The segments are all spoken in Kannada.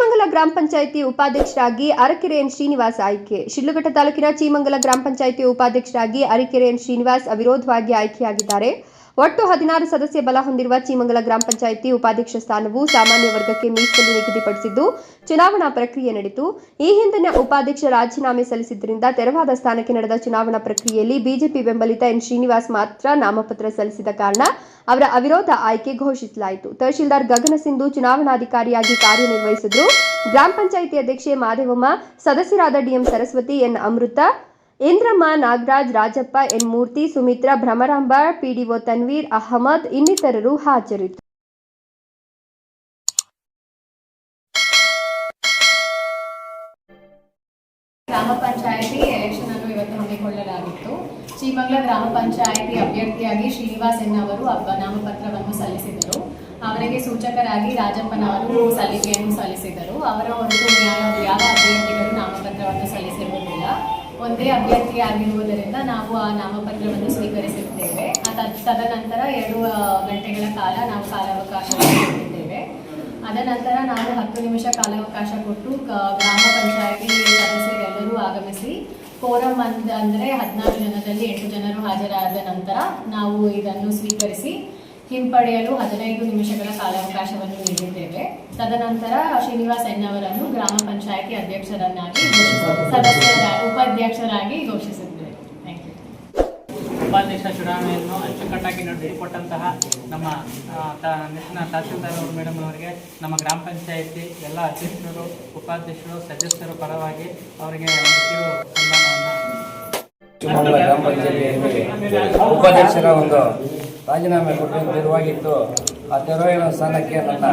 ಚೀಮಂಗಲ ಗ್ರಾಮ ಪಂಚಾಯಿತಿ ಉಪಾಧ್ಯಕ್ಷರಾಗಿ ಅರಕೆರೆ ಎನ್ ಶ್ರೀನಿವಾಸ್ ಆಯ್ಕೆ. ಶಿಡ್ಲಘಟ್ಟ ತಾಲೂಕಿನ ಚೀಮಂಗಲ ಗ್ರಾಮ ಪಂಚಾಯಿತಿ ಉಪಾಧ್ಯಕ್ಷರಾಗಿ ಅರಕೆರೆ ಎನ್ ಶ್ರೀನಿವಾಸ್ ಅವಿರೋಧವಾಗಿ ಆಯ್ಕೆಯಾಗಿದ್ದಾರೆ. ಒಟ್ಟು 16 ಸದಸ್ಯ ಬಲ ಹೊಂದಿರುವ ಚೀಮಂಗಲ ಗ್ರಾಮ ಪಂಚಾಯಿತಿ ಉಪಾಧ್ಯಕ್ಷ ಸ್ಥಾನವು ಸಾಮಾನ್ಯ ವರ್ಗಕ್ಕೆ ಮೀಸಲು ನಿಗದಿಪಡಿಸಿದ್ದು ಚುನಾವಣಾ ಪ್ರಕ್ರಿಯೆ ನಡೆಯಿತು. ಈ ಹಿಂದಿನ ಉಪಾಧ್ಯಕ್ಷ ರಾಜೀನಾಮೆ ಸಲ್ಲಿಸಿದ್ದರಿಂದ ತೆರವಾದ ಸ್ಥಾನಕ್ಕೆ ನಡೆದ ಚುನಾವಣಾ ಪ್ರಕ್ರಿಯೆಯಲ್ಲಿ ಬಿಜೆಪಿ ಬೆಂಬಲಿತ ಎನ್ ಶ್ರೀನಿವಾಸ್ ಮಾತ್ರ ನಾಮಪತ್ರ ಸಲ್ಲಿಸಿದ ಕಾರಣ ಅವರ ಅವಿರೋಧ ಆಯ್ಕೆ ಘೋಷಿಸಲಾಯಿತು. ತಹಶೀಲ್ದಾರ್ ಗಗನ ಸಿಂಧು ಚುನಾವಣಾಧಿಕಾರಿಯಾಗಿ ಕಾರ್ಯನಿರ್ವಹಿಸಿದ್ರು. ಗ್ರಾಮ ಪಂಚಾಯಿತಿ ಅಧ್ಯಕ್ಷೆ ಮಾದೇವಮ್ಮ, ಸದಸ್ಯರಾದ ಡಿಎಂ ಸರಸ್ವತಿ, ಎನ್ ಅಮೃತ, ಇಂದ್ರಮ್ಮ, ನಾಗರಾಜ್, ರಾಜಪ್ಪ, ಎನ್ ಮೂರ್ತಿ, ಸುಮಿತ್ರಾ, ಭ್ರಮರಾಂಬ, ಪಿಡಿಒ ತನ್ವೀರ್ ಅಹಮದ್ ಇನ್ನಿತರರು ಹಾಜರಿದ್ದರು. ಗ್ರಾಮ ಪಂಚಾಯಿತಿ ಎಲೆಕ್ಷನ್ ಅನ್ನು ಇವತ್ತು ಹಮ್ಮಿಕೊಳ್ಳಲಾಗಿತ್ತು. ಚೀಮಂಗಲ ಗ್ರಾಮ ಪಂಚಾಯಿತಿ ಅಭ್ಯರ್ಥಿಯಾಗಿ ಶ್ರೀನಿವಾಸ್ ಎನ್ನವರು ನಾಮಪತ್ರವನ್ನು ಸಲ್ಲಿಸಿದರು. ಅವರಿಗೆ ಸೂಚಕರಾಗಿ ರಾಜಪ್ಪನವರು ಸಲ್ಲಿಕೆಯನ್ನು ಸಲ್ಲಿಸಿದರು. ಅವರ ಹೊರತು ಯಾವ ಅಭ್ಯರ್ಥಿಗಳು ನಾಮಪತ್ರವನ್ನು ಸಲ್ಲಿಸಿರುವುದಿಲ್ಲ. ಒಂದೇ ಅಭ್ಯರ್ಥಿಯಾಗಿರುವುದರಿಂದ ನಾವು ಆ ನಾಮಪತ್ರವನ್ನು ಸ್ವೀಕರಿಸಿದ್ದೇವೆ. ತದನಂತರ 2 ಗಂಟೆಗಳ ಕಾಲ ನಾವು ಕಾಲಾವಕಾಶವನ್ನು ಕೊಟ್ಟಿದ್ದೇವೆ. ಅದನಂತರ ನಾವು 10 ನಿಮಿಷ ಕಾಲಾವಕಾಶ ಕೊಟ್ಟು ಗ್ರಾಮ ಪಂಚಾಯಿತಿ ಸದಸ್ಯರೆಲ್ಲರೂ ಆಗಮಿಸಿ ಫೋರಂ ಅಂದರೆ 14 ಜನದಲ್ಲಿ 8 ಜನರು ಹಾಜರಾದ ನಂತರ ನಾವು ಇದನ್ನು ಸ್ವೀಕರಿಸಿ ಹಿಂಪಡೆಯಲು 15 ನಿಮಿಷಗಳ ಕಾಲಾವಕಾಶವನ್ನು ನೀಡಿದ್ದೇವೆ. ತದನಂತರ ಶ್ರೀನಿವಾಸ್ ಎನ್ನವರನ್ನು ಗ್ರಾಮ ಪಂಚಾಯಿತಿ ಅಧ್ಯಕ್ಷರನ್ನಾಗಿ ಉಪಾಧ್ಯಕ್ಷರಾಗಿ ಘೋಷಿಸಿದ್ದೇವೆ. Thank you. ಉಪಾಧ್ಯಕ್ಷ ಚುನಾವಣೆಯನ್ನು ಅಚ್ಚುಕಟ್ಟಾಗಿ ನಡೆಸಿಕೊಟ್ಟಂತಹ ನಮ್ಮ ತಹಶೀಲ್ದಾರ್ ಅವರು ಮೇಡಮ್ ಅವರಿಗೆ, ನಮ್ಮ ಗ್ರಾಮ ಪಂಚಾಯಿತಿ ಎಲ್ಲ ಅಧ್ಯಕ್ಷರು, ಉಪಾಧ್ಯಕ್ಷರು, ಸದಸ್ಯರು ಪರವಾಗಿ ಅವರಿಗೆ ಒಂದು ಕಿರು ಸನ್ಮಾನವನ್ನು. ಚೀಮಂಗಲ ಗ್ರಾಮ ಪಂಚಾಯಿತಿಯಲ್ಲಿ ಉಪಾಧ್ಯಕ್ಷರ ಒಂದು ರಾಜೀನಾಮೆ ಕೊಟ್ಟು ತೆರವಾಗಿತ್ತು. ಆ ತೆರವಾಗಿನ ಸ್ಥಾನಕ್ಕೆ ನನ್ನ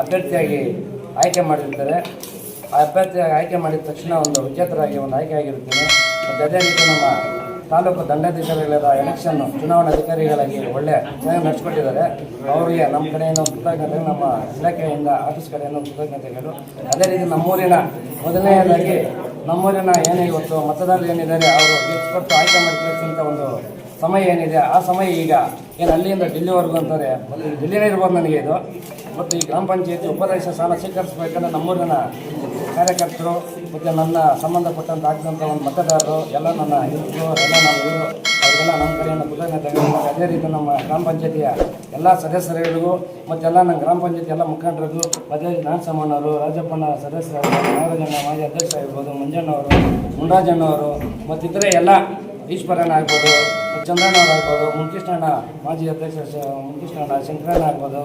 ಅಭ್ಯರ್ಥಿಯಾಗಿ ಆಯ್ಕೆ ಮಾಡಿರ್ತಾರೆ. ಆ ಅಭ್ಯರ್ಥಿಯಾಗಿ ಆಯ್ಕೆ ಮಾಡಿದ ತಕ್ಷಣ ಒಂದು ವಿಜೇತರಾಗಿ ಆಯ್ಕೆ ಆಗಿರುತ್ತೇನೆ. ಮತ್ತು ಅದೇ ರೀತಿ ನಮ್ಮ ತಾಲೂಕು ದಂಡಾಧಿಕಾರಿಗಳ ಎಲೆಕ್ಷನ್ ಚುನಾವಣಾಧಿಕಾರಿಗಳಾಗಿ ಒಳ್ಳೆ ಚೆನ್ನಾಗಿ ನಡೆಸ್ಕೊಟ್ಟಿದ್ದಾರೆ. ಅವರಿಗೆ ನಮ್ಮ ಕಡೆಯಿಂದ ಕೃತಜ್ಞತೆ, ನಮ್ಮ ಇಲಾಖೆಯಿಂದ ಆಫೀಸ್ ಕಡೆಯಿಂದ ಕೃತಜ್ಞತೆಗಳು. ಅದೇ ರೀತಿ ನಮ್ಮೂರಿನ ಮೊದಲನೆಯದಾಗಿ ನಮ್ಮೂರಿನ ಏನೇ ಇವತ್ತು ಮತದಾರರು ಏನಿದ್ದಾರೆ ಅವರು ಗೆಲ್ಲಿಸ್ಕೊಟ್ಟು ಆಯ್ಕೆ ಮಾಡಿಕೊಳ್ಳುವಂಥ ಒಂದು ಸಮಯ ಏನಿದೆ, ಆ ಸಮಯ ಈಗ ಏನು ಅಲ್ಲಿಂದ ಡೆಲ್ಲಿವರೆಗೂ ಅಂತಾರೆ. ಮತ್ತು ಡೆಲ್ಲಿನೇ ಇರ್ಬೋದು ನನಗೆ ಇದು. ಮತ್ತು ಈ ಗ್ರಾಮ ಪಂಚಾಯತಿ ಉಪಾಧ್ಯಕ್ಷ ಸ್ಥಾನ ಸ್ವೀಕರಿಸಬೇಕಂದ್ರೆ ನಮ್ಮೂರಿನ ಕಾರ್ಯಕರ್ತರು ಮತ್ತು ನನ್ನ ಸಂಬಂಧಪಟ್ಟಂತ ಆಗಿದಂಥ ಒಂದು ಮತದಾರರು ಎಲ್ಲ ನನ್ನ ಹಿರಿಯರು ಎಲ್ಲ ನಮ್ಮ ಇವರು ಅವರಿಗೆಲ್ಲ ನಮ್ಮ ಕಡೆಯಿಂದ ಕೃತಜ್ಞತೆಗಳು. ಅದೇ ರೀತಿ ನಮ್ಮ ಗ್ರಾಮ ಪಂಚಾಯತಿಯ ಎಲ್ಲ ಸದಸ್ಯರಿಗೂ ಮತ್ತೆಲ್ಲ ನಮ್ಮ ಗ್ರಾಮ ಪಂಚಾಯತಿ ಎಲ್ಲ ಮುಖಂಡರಿಗೂ, ಅದೇ ರೀತಿ ನಾಗಸಮ್ಮನವರು, ರಾಜಪ್ಪನ ಸದಸ್ಯರಾಗಿರ್ಬೋದು, ನಾಗರಾಜಣ್ಣ ಮಾಜಿ ಅಧ್ಯಕ್ಷ ಆಗಿರ್ಬೋದು, ಮಂಜಣ್ಣವರು, ಮುಂಡರಾಜಣ್ಣವರು ಮತ್ತಿತರೆ ಎಲ್ಲ ಈಶ್ವರಣ್ಣ ಆಗ್ಬೋದು, ಚಂದ್ರಣ್ಣವ್ರು ಆಗ್ಬೋದು, ಮುನ್ಕೃಷ್ಣಣ್ಣ ಮಾಜಿ ಅಧ್ಯಕ್ಷ ಮುನ್ಕೃಷ್ಣಣ್ಣ, ಶಂಕರಣ್ಣ ಆಗ್ಬೋದು,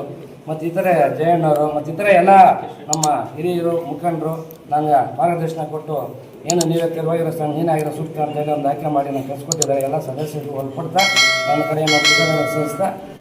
ಮತ್ತು ಇತರೆ ಜಯಣ್ಣವರು ಮತ್ತಿತರೆ ಎಲ್ಲ ನಮ್ಮ ಹಿರಿಯರು ಮುಖಂಡರು ನನಗೆ ಮಾರ್ಗದರ್ಶನ ಕೊಟ್ಟು ಏನು ನೀವೇ ತೆರವಾಗಿರೋ ಸ್ಥಾನ ನೀನಾಗಿರೋ ಸೂಕ್ತ ಅಂತ ಹೇಳಿ ಒಂದು ಆಯ್ಕೆ ಮಾಡಿ ನಾನು ಕಳಿಸ್ಕೊಟ್ಟಿದ್ದಾರೆ. ಎಲ್ಲ ಸದಸ್ಯರಿಗೂ ಒಳಪಡ್ತಾ ನನ್ನ ಕಡೆಯನ್ನು ಸಲ್ಲಿಸ್ತಾ